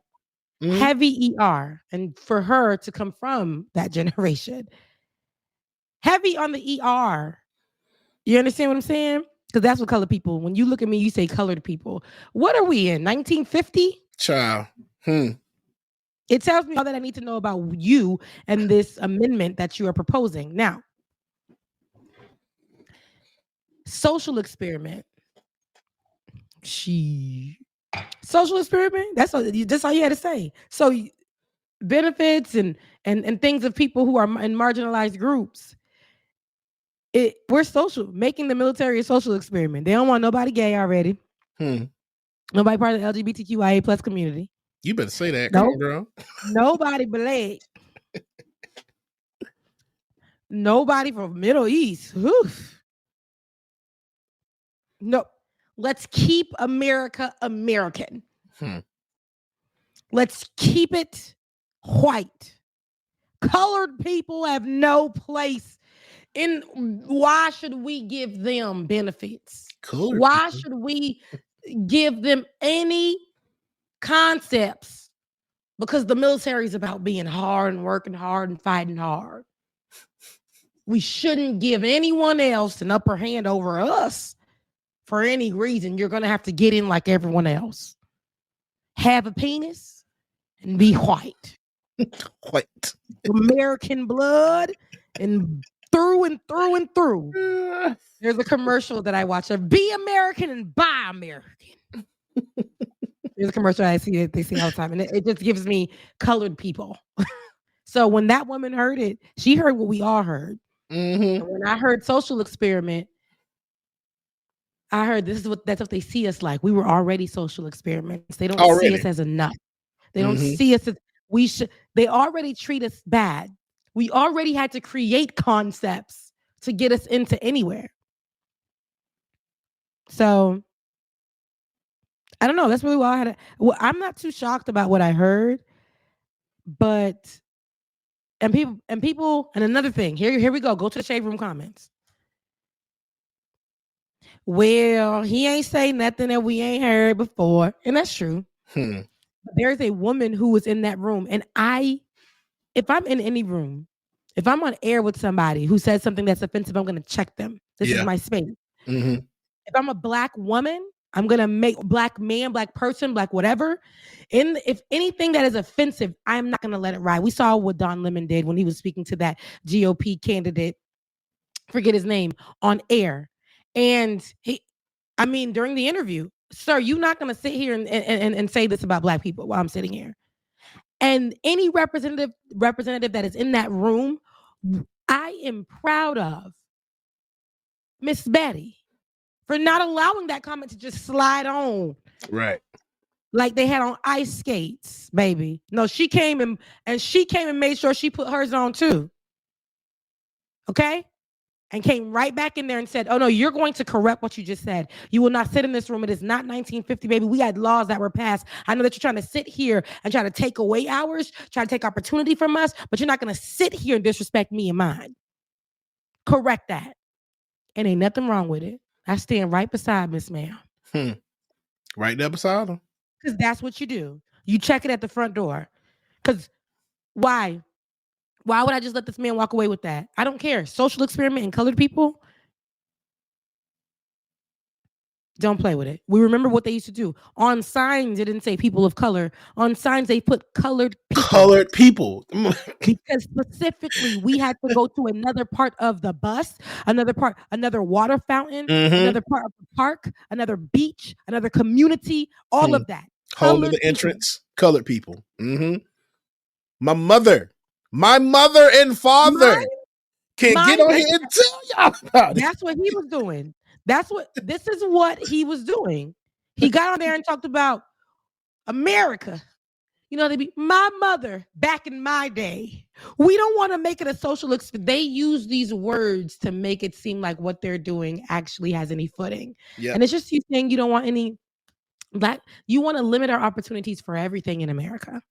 Heavy ER, and for her to come from that generation, heavy on the ER. You understand what I'm saying? Because that's what colored people. When you look at me, you say colored people. What are we in 1950? Child. It tells me all that I need to know about you and this amendment that you are proposing. Now, social experiment. Social experiment. That's all you had to say. So benefits and things of people who are in marginalized groups. We're social, making the military a social experiment. They don't want nobody gay already. Nobody part of the LGBTQIA plus community. You better say that. Come on, girl. Nobody black. Nobody from Middle East. Oof. No. Let's keep America American. Let's keep it white. Colored people have no place in. Why should we give them benefits? Why should we give them any concepts? Because the military is about being hard and working hard and fighting hard. We shouldn't give anyone else an upper hand over us for any reason. You're going to have to get in like everyone else. Have a penis and be white. White. American blood and through and through and through. There's a commercial that I watch of be American and buy American. There's a commercial I see that they see all the time, and it just gives me colored people. So when that woman heard it, she heard what we all heard. And when I heard social experiment, I heard that's what they see us like. We were already social experiments. They don't see us as a nut. They don't see us as they already treat us bad. We already had to create concepts to get us into anywhere. So I don't know. That's really what I had. I'm not too shocked about what I heard, but and people and another thing. Here we go. Go to the Shade Room comments. Well, he ain't say nothing that we ain't heard before, and that's true. There's a woman who was in that room, and if I'm in any room, if I'm on air with somebody who says something that's offensive, I'm going to check them. This is my space. If I'm a black woman, I'm going to make black man, black person, black whatever. If anything that is offensive, I'm not going to let it ride. We saw what Don Lemon did when he was speaking to that GOP candidate, forget his name, on air. And during the interview, sir, you're not going to sit here and say this about black people while I'm sitting here. And any representative that is in that room, I am proud of Miss Betty for not allowing that comment to just slide on. Right. Like they had on ice skates, baby. No, she came and made sure she put hers on too. Okay? And came right back in there and said, oh no, you're going to correct what you just said. You will not sit in this room. It is not 1950, baby. We had laws that were passed. I know that you're trying to sit here and try to take away ours, try to take opportunity from us, but you're not going to sit here and disrespect me and mine. Correct that. And ain't nothing wrong with it. I stand right beside Miss Ma'am. Right there beside him. Because that's what you do. You check it at the front door. Because why? Why would I just let this man walk away with that? I don't care. Social experiment and colored people. Don't play with it. We remember what they used to do. On signs, it didn't say people of color. On signs, they put colored people. Colored people. Because specifically, we had to go to another part of the bus, another water fountain, another part of the park, another beach, another community, all of that. Home of the entrance, colored people. My mother and father can get on here and tell y'all about it. That's what he was doing. This is what he was doing. He got on there and talked about America. You know, they be my mother back in my day. We don't want to make it a social they use these words to make it seem like what they're doing actually has any footing. Yep. And it's just you saying you don't want any black, you want to limit our opportunities for everything in America.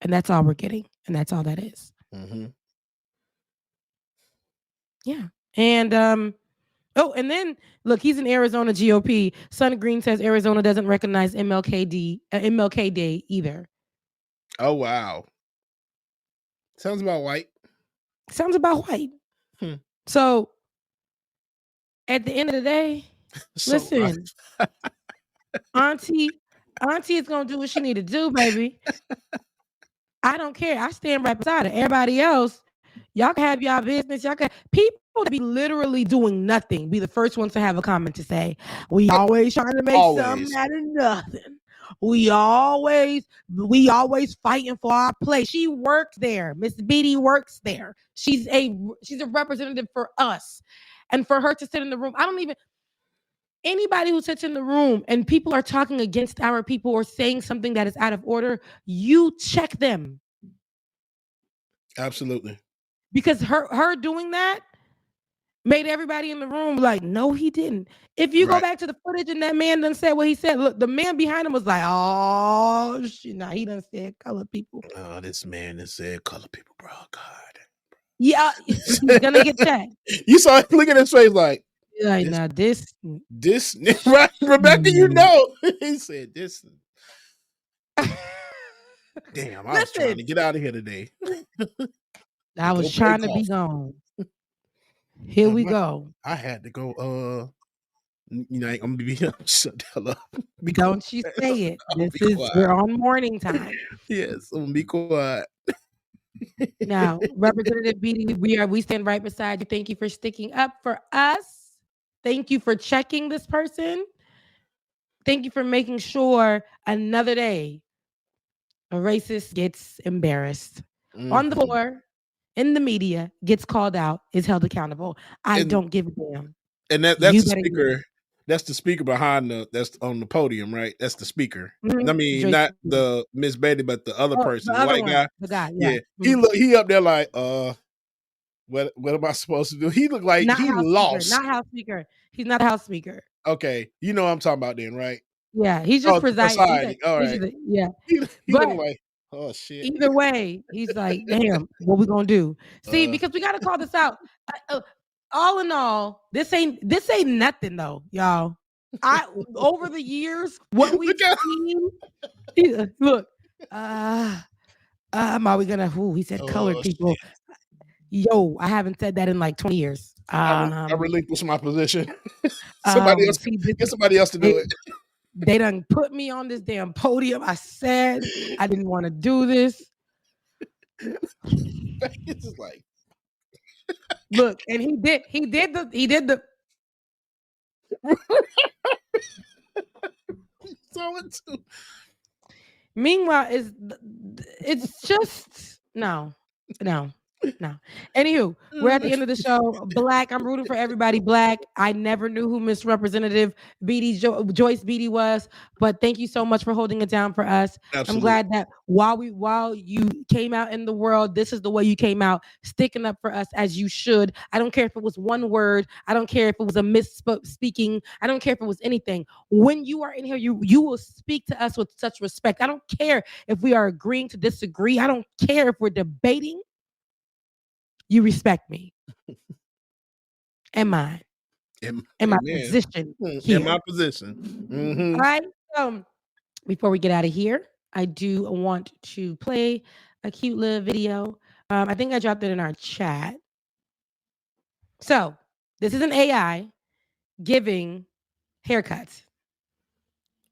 And that's all we're getting. And that's all that is. Mm-hmm. Yeah. And and then look, he's in Arizona GOP. Son Green says Arizona doesn't recognize MLK Day either. Oh wow. Sounds about white. So at the end of the day, listen, Auntie is gonna do what she need to do, baby. I don't care. I stand right beside her. Everybody else, y'all can have y'all business. Y'all can people be literally doing nothing. Be the first ones to have a comment to say, we always trying to make something out of nothing. We always fighting for our place. She works there. Miss Beatty works there. She's a representative for us. And for her to sit in the room, anybody who sits in the room and people are talking against our people or saying something that is out of order, you check them. Absolutely. Because her doing that made everybody in the room like, no, he didn't. If you go back to the footage and that man done said what he said, look, the man behind him was like, oh, shit, nah, he done said colored people. Oh, this man done said colored people, bro. God. Yeah, he's gonna get checked. You saw him look at his face like now this right, Rebecca, you know. He said this. Damn, I was trying to get out of here today. I was trying to be gone. Here we go. I had to go. I'm gonna be shut the hell up. Don't you say it. We're on morning time. Yes, I'm gonna be quiet. Now, Representative Beatty, we stand right beside you. Thank you for sticking up for us. Thank you for checking this person. Thank you for making sure another day a racist gets embarrassed on the floor, in the media, gets called out, is held accountable. I don't give a damn. And that's the speaker. That's the speaker behind that's on the podium, right? That's the speaker. Mm-hmm. I mean, not the Miss Betty, but the other person, the white guy. The guy, yeah. Mm-hmm. He up there like, what am I supposed to do? He looked like he lost. Not House Speaker. He's not a House Speaker. Okay, you know what I'm talking about then, right? Yeah, he's just presiding. All right. Yeah. He looked like, oh shit. Either way, he's like, damn, what we gonna do? See, because we gotta call this out. All in all, this ain't nothing though, y'all. Over the years, what we've seen. Look, I'm always gonna. He said colored people. Shit. Yo, I haven't said that in like 20 years. I relinquished my position. Somebody else to do it. They done put me on this damn podium. I said I didn't want to do this. It's just like, look, and he did the. Meanwhile, it's just no. Anywho, we're at the end of the show. Black, I'm rooting for everybody Black. I never knew who Miss Representative Beatty Joyce Beatty was, but thank you so much for holding it down for us. Absolutely. I'm glad that while you came out in the world, this is the way you came out, sticking up for us as you should. I don't care if it was one word. I don't care if it was a misspeaking. I don't care if it was anything. When you are in here, you will speak to us with such respect. I don't care if we are agreeing to disagree. I don't care if we're debating. You respect me and mine and my position here. In my position. Mm-hmm. All right. Before we get out of here, I do want to play a cute little video. I think I dropped it in our chat. So this is an AI giving haircuts.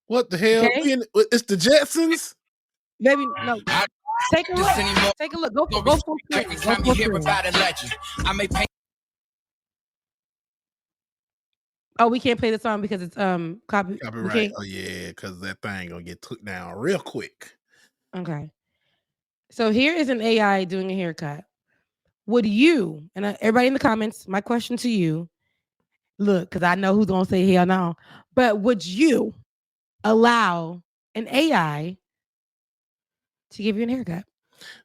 What the hell? Okay? It's the Jetsons? Maybe no. Take a look. Take a look. Go for Oh, we can't play the song because it's copyright. Oh yeah, because that thing gonna get took down real quick. Okay. So here is an AI doing a haircut. Would you, and everybody in the comments, my question to you, look, because I know who's gonna say hell no, but would you allow an AI to give you a haircut.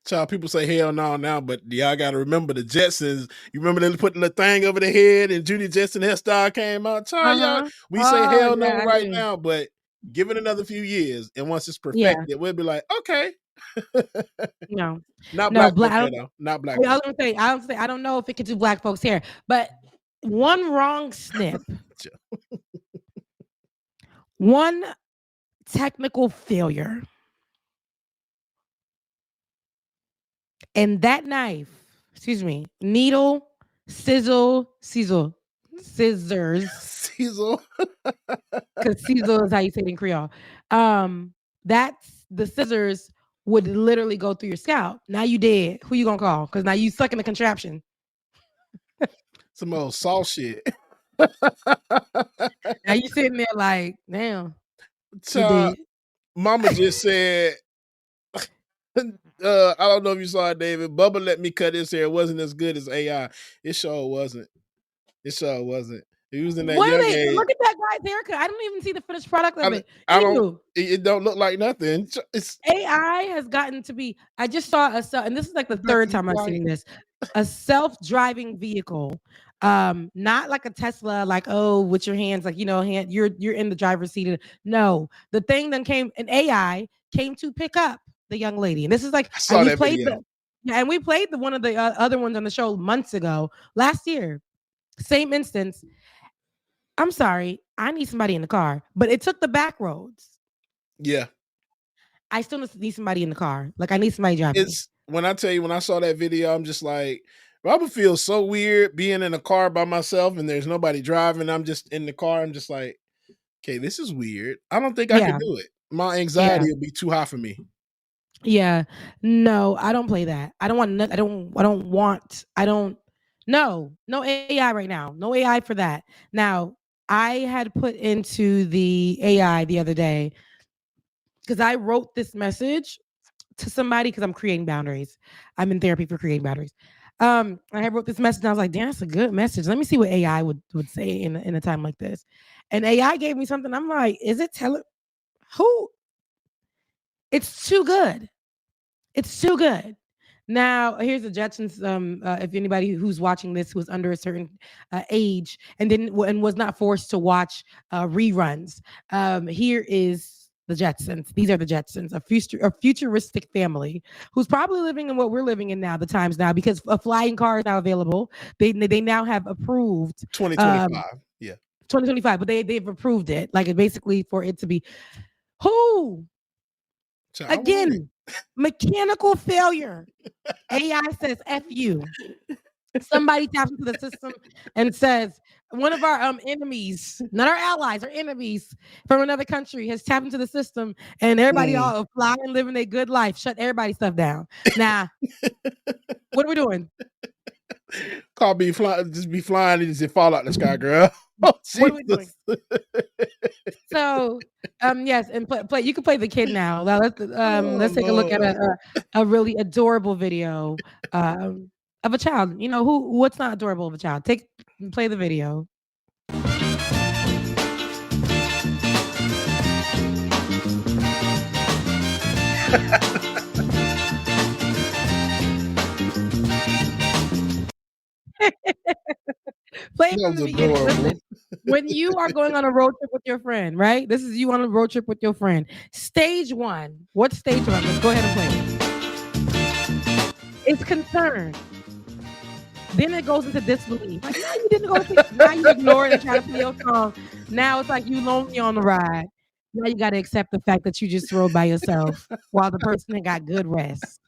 Child, people say hell no now, but y'all got to remember the Jetsons. You remember them putting the thing over the head and Judy Jetson hairstyle came out? Child, y'all, we say hell no right now, but give it another few years, and once it's perfected, we'll be like, okay. No, not black folks hair though. Not black. I was gonna say, I don't know if it could do black folks hair, but one wrong snip, one technical failure, and that knife, needle, scissors, sizzle, because sizzle is how you say it in Creole. That's the scissors would literally go through your scalp. Now you dead. Who you gonna call? Because now you stuck in the contraption. Some old soft shit. Now you sitting there like, damn. Mama just said, I don't know if you saw it, David. Bubba let me cut his hair. It wasn't as good as AI. It sure wasn't. He was in that young age. Look at that guy's haircut. I don't even see the finished product of it. It don't look like nothing. AI has gotten to be. I just saw and this is like the third time I've seen this. A self-driving vehicle, not like a Tesla, like with your hands, like you're in the driver's seat. No, the thing then came. An AI came to pick up the young lady, and this is like we played one of the other ones on the show months ago, last year. Same instance. I'm sorry, I need somebody in the car, but it took the back roads. Yeah. I still need somebody in the car. Like, I need somebody driving. When I tell you, when I saw that video, I'm just like, Robert feels so weird being in a car by myself and there's nobody driving. I'm just in the car. I'm just like, okay, this is weird. I don't think I can do it. My anxiety would be too high for me. Yeah. No, I don't play that. No AI right now. No AI for that. Now, I had put into the AI the other day because I wrote this message to somebody because I'm creating boundaries. I'm in therapy for creating boundaries. I wrote this message and I was like, damn, that's a good message. Let me see what AI would say in a time like this. And AI gave me something. I'm like, is it telling who? It's too good. It's too good. Now, here's the Jetsons. If anybody who's watching this was under a certain age and was not forced to watch reruns, here is the Jetsons. These are the Jetsons, a futuristic family who's probably living in what we're living in now, the times now, because a flying car is now available. They now have approved 2025. 2025, but they've approved it, like basically for it to be who. Again, mechanical failure. AI says F you. Somebody taps into the system and says, one of our enemies, not our allies, our enemies from another country has tapped into the system and everybody all flying, living a good life. Shut everybody's stuff down. Now, what are we doing? Car be flying, just be flying and just fall out the sky, girl. Oh, what are we doing? So, yes, and play. You can play the kid now. Let's take a look at a really adorable video of a child. What's not adorable of a child? Play the video. Play it from the beginning. Listen, when you are going on a road trip with your friend, right? This is you on a road trip with your friend. Stage one. What's stage one? Let's go ahead and play it. It's concern. Then it goes into disbelief. Like, no, you didn't go to sleep. Now you ignore it and try to play your song. Now it's like you lonely on the ride. Now you got to accept the fact that you just rode by yourself while the person had got good rest.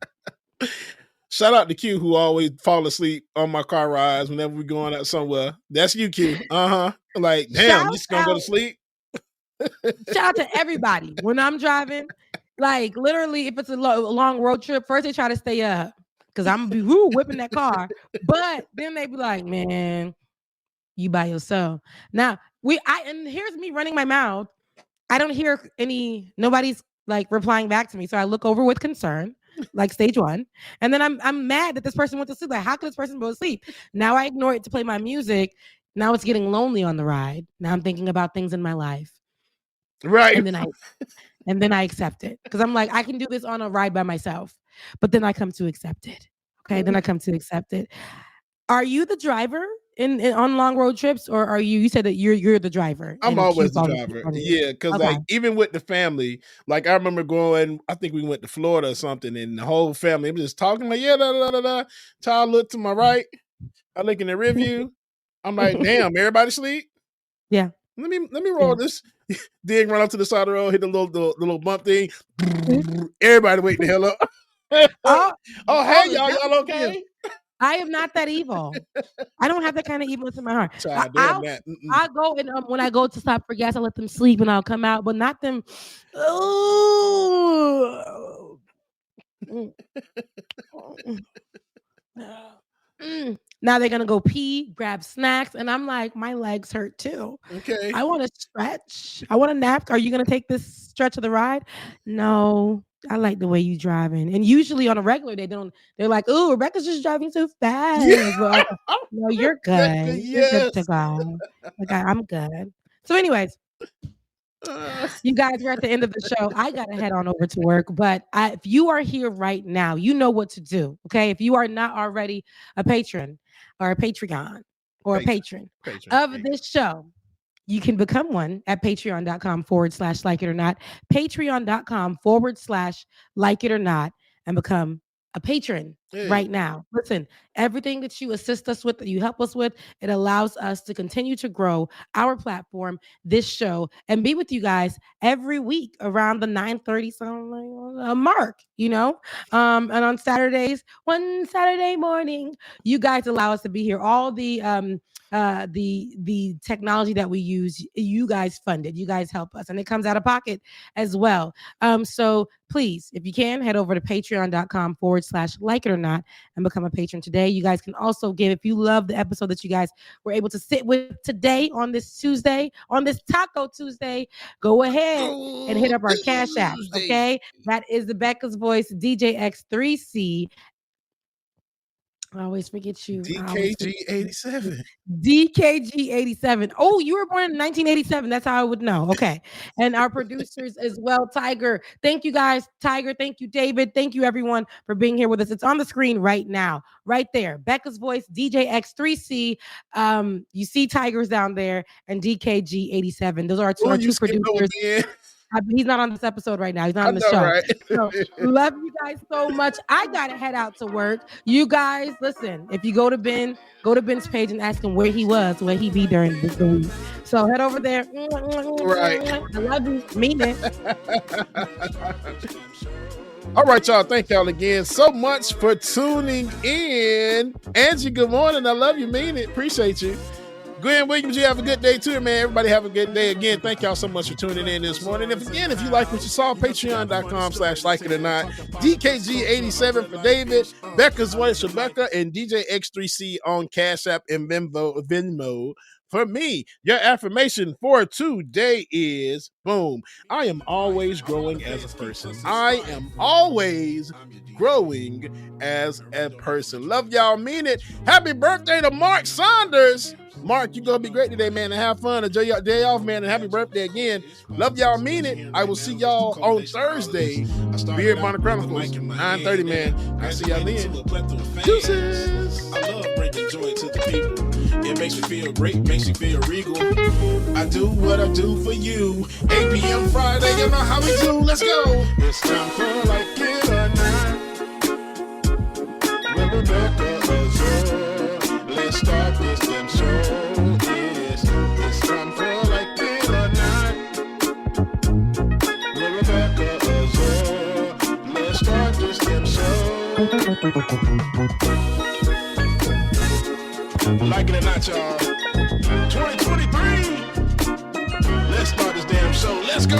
Shout out to Q, who always fall asleep on my car rides whenever we're going out somewhere. That's you, Q. Like, damn, you just gonna go to sleep? Shout out to everybody. When I'm driving, like literally, if it's a long road trip, first they try to stay up because I'm gonna be whipping that car. But then they be like, man, you by yourself. Now, and here's me running my mouth. I don't hear nobody's like replying back to me. So I look over with concern. Like stage one, and then I'm mad that this person went to sleep. Like, how could this person go to sleep? Now I ignore it to play my music. Now it's getting lonely on the ride. Now I'm thinking about things in my life, right? And and then I accept it because I'm like, I can do this on a ride by myself, but then I come to accept it. Okay, then I come to accept it. Are you the driver in on long road trips, or are you? You said that you're the driver. I'm always the driver. Yeah, because like even with the family, like I remember going. I think we went to Florida or something, and the whole family was just talking like, yeah, da da da da. Child looked to my right. I look in the review. I'm like, damn, everybody sleep. Yeah. Let me roll this. Then run up to the side of the road, hit the little bump thing. Everybody wake the hell up. Hey, y'all okay? I am not that evil. I don't have that kind of evilness in my heart. I'll go and when I go to stop for gas, I let them sleep and I'll come out, but not them. Now they're gonna go pee, grab snacks, and I'm like, my legs hurt too. Okay. I want to stretch. I want to nap. Are you gonna take this stretch of the ride? No. I like the way you driving. And usually on a regular day, they're like, oh, Rebecca's just driving too fast. Yeah. But no, you're good. Yes. You're good to go. Like, I'm good. So anyways, you guys are at the end of the show. I got to head on over to work. But if you are here right now, you know what to do. Okay. If you are not already a patron or a Patreon or a patron of this show, you can become one at patreon.com/like it or not, patreon.com/like it or not, and become a patron right now. Listen, everything that you assist us with, that you help us with, it allows us to continue to grow our platform, this show, and be with you guys every week around the 9:30 mark, you know? And on Saturdays, one Saturday morning, you guys allow us to be here. All the technology that we use, you guys funded, you guys help us, and it comes out of pocket as well. So please, if you can, head over to patreon.com/like it or not and become a patron today. You guys can also give, if you love the episode that you guys were able to sit with today on this Tuesday, on this Taco Tuesday, go ahead and hit up our Cash App. Okay, that is the Becca's Voice DJX3C. I always forget you. DKG87. DKG87. Oh, you were born in 1987. That's how I would know. Okay. And our producers as well, Tiger. Thank you guys, Tiger. Thank you, David. Thank you, everyone, for being here with us. It's on the screen right now, right there. Becca's Voice, DJX3C. You see Tigers down there and DKG87. Those are our two producers. He's not on this episode right now. He's not on the show. Right? So, love you guys so much. I gotta head out to work. You guys, listen. If you go to Ben's page and ask him where he was, where he be during the week. So head over there. Right. I love you. Mean it. All right, y'all. Thank y'all again so much for tuning in. Angie, good morning. I love you. Mean it. Appreciate you. Glenn Williams, you have a good day too, man. Everybody have a good day. Again, thank y'all so much for tuning in this morning. If you like what you saw, patreon.com/like it or not. DKG87 for David, Becca's Voice Rebecca, and DJ X3C on Cash App and Venmo. For me, your affirmation for today is, boom, I am always growing as a person. I am always growing as a person. Love y'all, mean it. Happy birthday to Mark Saunders. Mark, you're going to be great today, man, and have fun. Enjoy your day off, man, and happy birthday again. Love y'all, mean it. I will see y'all on Thursday. Beard Bonnet Chronicles, 9:30, man. I'll see y'all then. Deuces. I love bringing joy to the people. It makes me feel great, makes me feel regal. I do what I do for you. 8 p.m. Friday, you know how we do. Let's go. It's time for Like It or Not. With Rebecca Azor. Let's start this damn show. It's time for Like It or Not. With Rebecca Azor. Let's start this damn show. Like it or not, y'all. 2023. Let's start this damn show. Let's go.